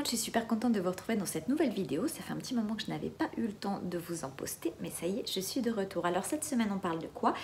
je suis super contente de vous retrouver dans cette nouvelle vidéo. Ça fait un petit moment que je n'avais pas eu le temps de vous en poster, mais ça y est, je suis de retour. Alors cette semaine, on parle de quoi?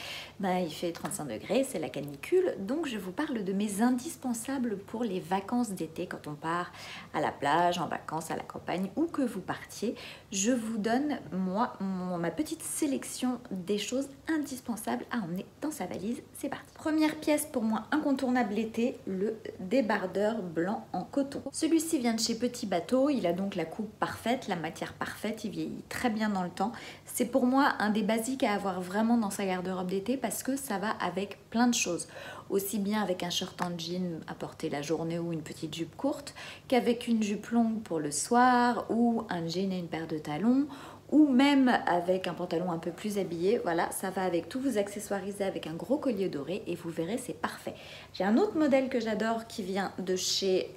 Il fait 35 degrés, c'est la canicule, donc je vous parle de mes indispensables pour les vacances d'été quand on part à la plage, en vacances, à la campagne, où que vous partiez. Je vous donne, moi, ma petite sélection des choses indispensables à emmener dans sa valise. C'est parti. Première pièce pour moi incontournable l'été, le débardeur blanc en coton. Celui-ci vient de chez Petit Bateau, il a donc la coupe parfaite, la matière parfaite, il vieillit très bien dans le temps. C'est pour moi un des basiques à avoir vraiment dans sa garde-robe d'été parce que ça va avec plein de choses. Aussi bien avec un short en jean à porter la journée ou une petite jupe courte, qu'avec une jupe longue pour le soir ou un jean et une paire de talons, ou même avec un pantalon un peu plus habillé. Voilà, ça va avec tout, vous accessoiriser avec un gros collier doré et vous verrez, c'est parfait. J'ai un autre modèle que j'adore qui vient de chez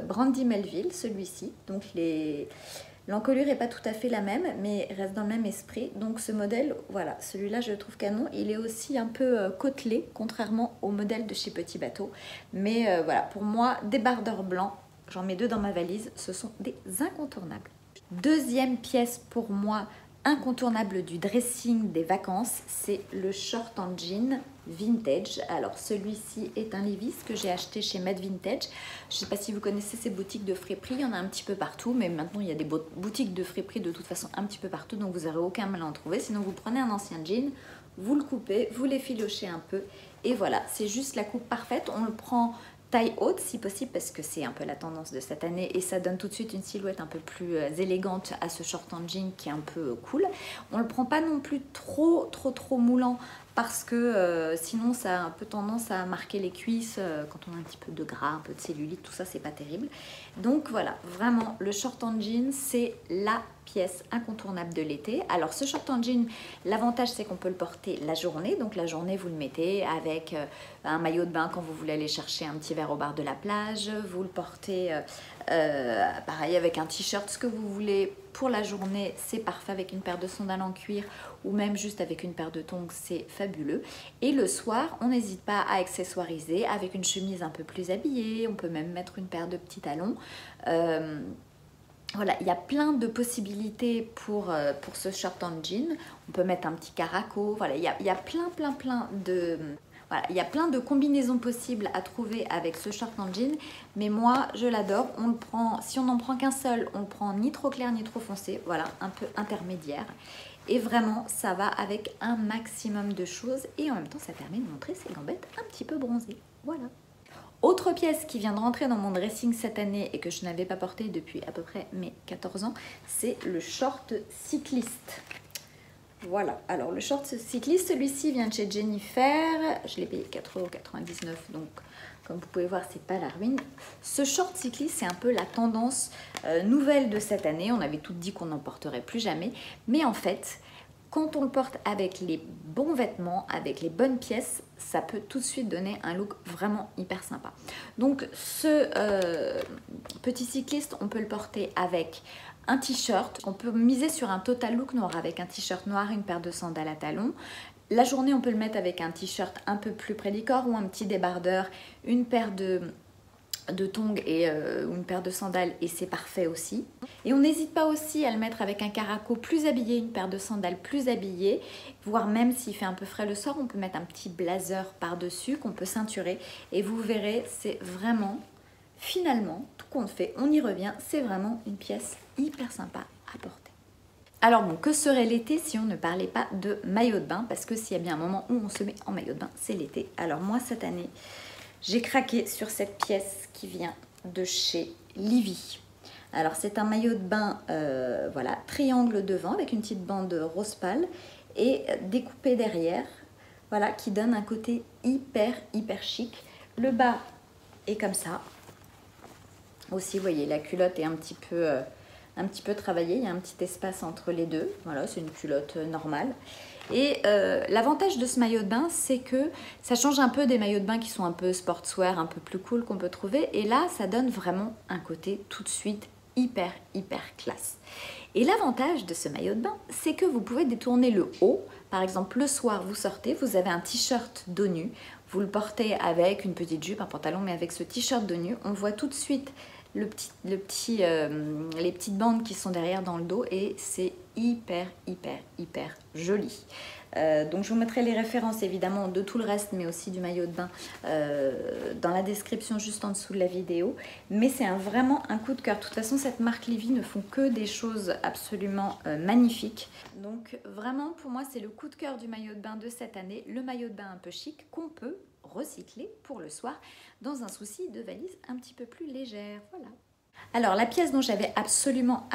Brandy Melville, celui-ci. Donc l'encolure n'est pas tout à fait la même, mais reste dans le même esprit. Donc ce modèle, voilà, celui-là je le trouve canon. Il est aussi un peu côtelé, contrairement au modèle de chez Petit Bateau. Mais voilà, pour moi, débardeur blanc, j'en mets 2 dans ma valise, ce sont des incontournables. Deuxième pièce pour moi incontournable du dressing des vacances, c'est le short en jean vintage. Alors celui-ci est un Levi's que j'ai acheté chez Mad Vintage. Je ne sais pas si vous connaissez ces boutiques de friperie, il y en a un petit peu partout, mais maintenant il y a des boutiques de friperie de toute façon un petit peu partout, donc vous n'aurez aucun mal à en trouver. Sinon vous prenez un ancien jean, vous le coupez, vous l'effilochez un peu et voilà, c'est juste la coupe parfaite. On le prend taille haute si possible parce que c'est un peu la tendance de cette année et ça donne tout de suite une silhouette un peu plus élégante à ce short en jean qui est un peu cool. On le prend pas non plus trop moulant parce que sinon ça a un peu tendance à marquer les cuisses quand on a un petit peu de gras, un peu de cellulite, tout ça c'est pas terrible. Donc voilà, vraiment le short en jean c'est la pièce incontournable de l'été. Alors ce short en jean, l'avantage c'est qu'on peut le porter la journée, donc la journée vous le mettez avec un maillot de bain quand vous voulez aller chercher un petit verre au bar de la plage, vous le portez pareil avec un t-shirt, ce que vous voulez pour la journée, c'est parfait avec une paire de sandales en cuir ou même juste avec une paire de tongs, c'est fabuleux. Et le soir, on n'hésite pas à accessoiriser avec une chemise un peu plus habillée, on peut même mettre une paire de petits talons. Voilà, il y a plein de possibilités pour ce short en jean. On peut mettre un petit caraco. Voilà, il y a plein de... Voilà, il y a plein de combinaisons possibles à trouver avec ce short en jean. Mais moi, je l'adore. On le prend, si on n'en prend qu'un seul, on le prend ni trop clair ni trop foncé. Voilà, un peu intermédiaire. Et vraiment, ça va avec un maximum de choses. Et en même temps, ça permet de montrer ses gambettes un petit peu bronzées. Voilà. Autre pièce qui vient de rentrer dans mon dressing cette année et que je n'avais pas porté depuis à peu près mes 14 ans, c'est le short cycliste. Voilà, alors le short cycliste, celui-ci vient de chez Jennifer, je l'ai payé 4,99 €, donc comme vous pouvez voir, c'est pas la ruine. Ce short cycliste, c'est un peu la tendance nouvelle de cette année. On avait tout dit qu'on n'en porterait plus jamais, mais en fait, quand on le porte avec les bons vêtements, avec les bonnes pièces, ça peut tout de suite donner un look vraiment hyper sympa. Donc ce petit cycliste, on peut le porter avec un t-shirt. On peut miser sur un total look noir avec un t-shirt noir, une paire de sandales à talons. La journée, on peut le mettre avec un t-shirt un peu plus près du corps ou un petit débardeur, une paire de tongs et une paire de sandales et c'est parfait aussi. Et on n'hésite pas aussi à le mettre avec un caraco plus habillé, une paire de sandales plus habillée, voire même s'il fait un peu frais le soir, on peut mettre un petit blazer par-dessus qu'on peut ceinturer et vous verrez, c'est vraiment, finalement, tout compte fait, on y revient, c'est vraiment une pièce hyper sympa à porter. Alors bon, que serait l'été si on ne parlait pas de maillot de bain? Parce que s'il y a bien un moment où on se met en maillot de bain, c'est l'été. Alors moi, cette année, j'ai craqué sur cette pièce qui vient de chez Livy. Alors c'est un maillot de bain, voilà, triangle devant avec une petite bande rose pâle et découpé derrière, voilà, qui donne un côté hyper chic. Le bas est comme ça. Aussi, vous voyez, la culotte est un petit peu travaillée, il y a un petit espace entre les deux. Voilà, c'est une culotte normale. Et l'avantage de ce maillot de bain, c'est que ça change un peu des maillots de bain qui sont un peu sportswear, un peu plus cool qu'on peut trouver. Et là, ça donne vraiment un côté tout de suite hyper classe. Et l'avantage de ce maillot de bain, c'est que vous pouvez détourner le haut. Par exemple, le soir, vous sortez, vous avez un t-shirt dos nu. Vous le portez avec une petite jupe, un pantalon, mais avec ce t-shirt dos nu, on voit tout de suite les petites bandes qui sont derrière dans le dos et c'est hyper joli. Donc je vous mettrai les références évidemment de tout le reste mais aussi du maillot de bain dans la description juste en dessous de la vidéo, mais c'est vraiment un coup de cœur. De toute façon cette marque Livi ne font que des choses absolument magnifiques, donc vraiment pour moi c'est le coup de cœur du maillot de bain de cette année, le maillot de bain un peu chic qu'on peut recycler pour le soir dans un souci de valise un petit peu plus légère. Voilà. Alors la pièce dont j'avais absolument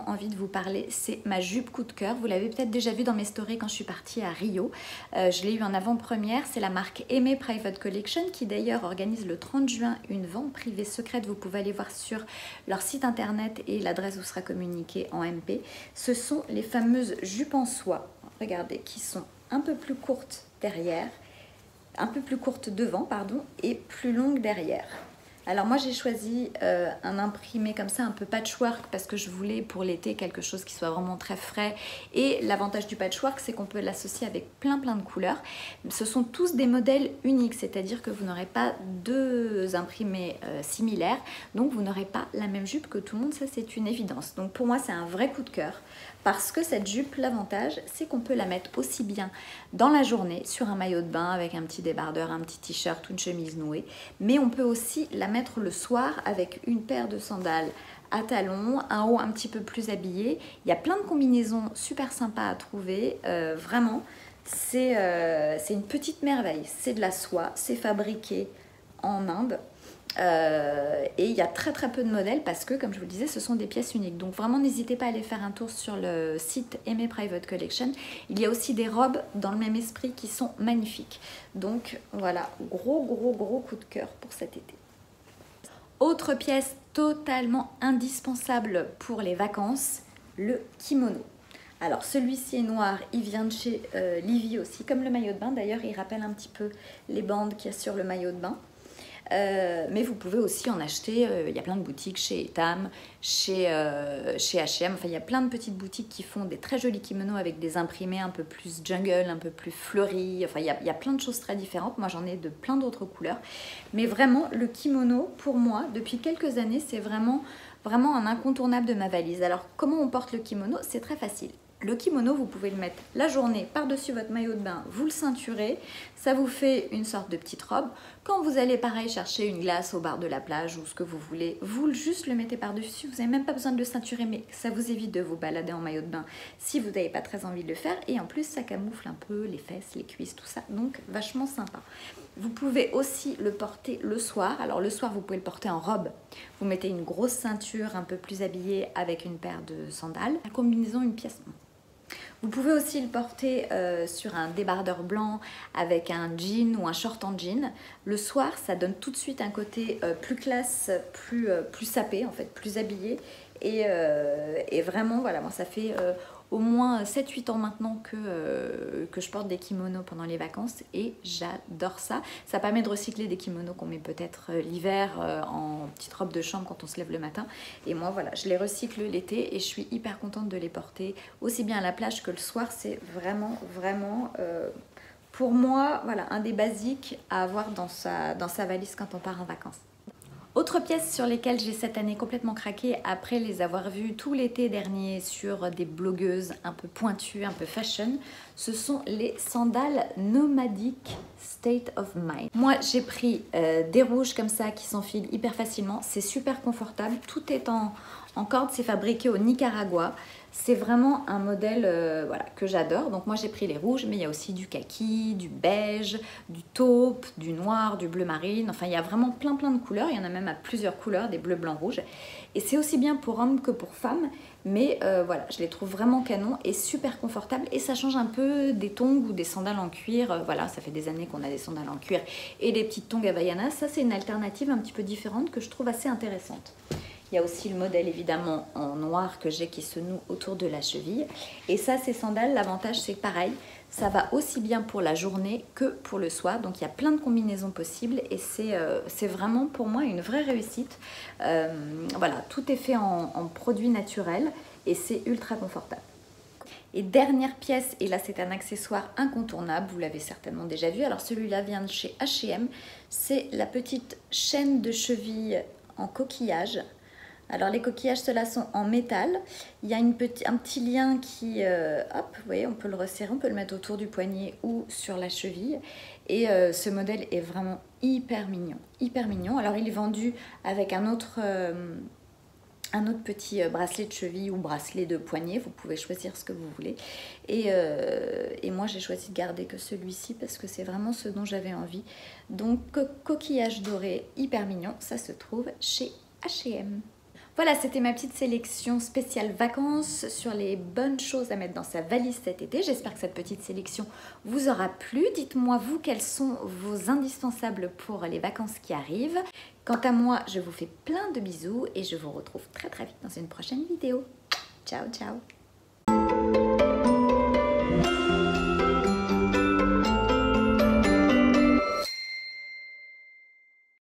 envie de vous parler, c'est ma jupe coup de cœur. Vous l'avez peut-être déjà vu dans mes stories quand je suis partie à Rio. Je l'ai eu en avant-première, c'est la marque Aimé Private Collection qui d'ailleurs organise le 30 juin une vente privée secrète. Vous pouvez aller voir sur leur site internet et l'adresse vous sera communiquée en MP. Ce sont les fameuses jupes en soie, regardez, qui sont un peu plus courtes derrière, un peu plus courtes devant, pardon, et plus longues derrière. Alors moi j'ai choisi un imprimé comme ça un peu patchwork parce que je voulais pour l'été quelque chose qui soit vraiment très frais, et l'avantage du patchwork c'est qu'on peut l'associer avec plein de couleurs. Ce sont tous des modèles uniques, c'est-à-dire que vous n'aurez pas deux imprimés similaires, donc vous n'aurez pas la même jupe que tout le monde, ça c'est une évidence. Donc pour moi c'est un vrai coup de cœur parce que cette jupe, l'avantage c'est qu'on peut la mettre aussi bien dans la journée sur un maillot de bain avec un petit débardeur, un petit t-shirt ou une chemise nouée, mais on peut aussi la mettre le soir avec une paire de sandales à talons, un haut un petit peu plus habillé. Il y a plein de combinaisons super sympas à trouver, vraiment c'est une petite merveille. C'est de la soie, c'est fabriqué en Inde. Et il y a très peu de modèles parce que, comme je vous le disais, ce sont des pièces uniques. Donc vraiment, n'hésitez pas à aller faire un tour sur le site Aimé Private Collection. Il y a aussi des robes dans le même esprit qui sont magnifiques. Donc voilà, gros coup de cœur pour cet été. Autre pièce totalement indispensable pour les vacances, le kimono. Alors celui-ci est noir, il vient de chez Livi aussi, comme le maillot de bain. D'ailleurs, il rappelle un petit peu les bandes qu'il y a sur le maillot de bain. Mais vous pouvez aussi en acheter, il y a plein de boutiques chez Etam, chez H&M, enfin il y a plein de petites boutiques qui font des très jolis kimonos avec des imprimés un peu plus jungle, un peu plus fleuris, enfin il y a plein de choses très différentes. Moi j'en ai de plein d'autres couleurs, mais vraiment le kimono pour moi depuis quelques années c'est vraiment un incontournable de ma valise. Alors comment on porte le kimono? C'est très facile. Le kimono, vous pouvez le mettre la journée par-dessus votre maillot de bain, vous le ceinturez, ça vous fait une sorte de petite robe. Quand vous allez pareil chercher une glace au bar de la plage ou ce que vous voulez, vous juste le mettez par-dessus, vous n'avez même pas besoin de le ceinturer, mais ça vous évite de vous balader en maillot de bain si vous n'avez pas très envie de le faire. Et en plus, ça camoufle un peu les fesses, les cuisses, tout ça, donc vachement sympa. Vous pouvez aussi le porter le soir. Alors le soir, vous pouvez le porter en robe. Vous mettez une grosse ceinture un peu plus habillée avec une paire de sandales. La combinaison, une pièce. Vous pouvez aussi le porter sur un débardeur blanc avec un jean ou un short en jean. Le soir, ça donne tout de suite un côté plus classe, plus sapé, en fait, plus habillé. Et vraiment, voilà, moi ça fait au moins 7-8 ans maintenant que je porte des kimonos pendant les vacances et j'adore ça. Ça permet de recycler des kimonos qu'on met peut-être l'hiver en petite robe de chambre quand on se lève le matin. Et moi voilà, je les recycle l'été et je suis hyper contente de les porter aussi bien à la plage que le soir. C'est vraiment pour moi voilà, un des basiques à avoir dans sa valise quand on part en vacances. Autre pièce sur lesquelles j'ai cette année complètement craqué après les avoir vues tout l'été dernier sur des blogueuses un peu pointues, un peu fashion, ce sont les sandales nomadiques State of Mind. Moi j'ai pris des rouges comme ça qui s'enfilent hyper facilement, c'est super confortable, tout est en corde, c'est fabriqué au Nicaragua. C'est vraiment un modèle voilà, que j'adore. Donc moi j'ai pris les rouges, mais il y a aussi du kaki, du beige, du taupe, du noir, du bleu marine. Enfin il y a vraiment plein de couleurs. Il y en a même à plusieurs couleurs, des bleus, blancs, rouges. Et c'est aussi bien pour hommes que pour femmes. Mais voilà, je les trouve vraiment canon et super confortables. Et ça change un peu des tongs ou des sandales en cuir. Voilà, ça fait des années qu'on a des sandales en cuir et des petites tongs Havaianas. Ça c'est une alternative un petit peu différente que je trouve assez intéressante. Il y a aussi le modèle évidemment en noir que j'ai qui se noue autour de la cheville. Et ça, ces sandales, l'avantage c'est pareil, ça va aussi bien pour la journée que pour le soir. Donc il y a plein de combinaisons possibles et c'est vraiment pour moi une vraie réussite. Voilà, tout est fait en produits naturels et c'est ultra confortable. Et dernière pièce, et là c'est un accessoire incontournable, vous l'avez certainement déjà vu. Alors celui-là vient de chez H&M, c'est la petite chaîne de cheville en coquillage. Alors les coquillages, ceux-là sont en métal. Il y a un petit lien qui, hop, vous voyez, on peut le resserrer, on peut le mettre autour du poignet ou sur la cheville. Et ce modèle est vraiment hyper mignon, hyper mignon. Alors il est vendu avec un autre petit bracelet de cheville ou bracelet de poignet, vous pouvez choisir ce que vous voulez. Et moi j'ai choisi de garder que celui-ci parce que c'est vraiment ce dont j'avais envie. Donc coquillage doré hyper mignon, ça se trouve chez H&M. Voilà, c'était ma petite sélection spéciale vacances sur les bonnes choses à mettre dans sa valise cet été. J'espère que cette petite sélection vous aura plu. Dites-moi vous quels sont vos indispensables pour les vacances qui arrivent. Quant à moi, je vous fais plein de bisous et je vous retrouve très vite dans une prochaine vidéo. Ciao, ciao!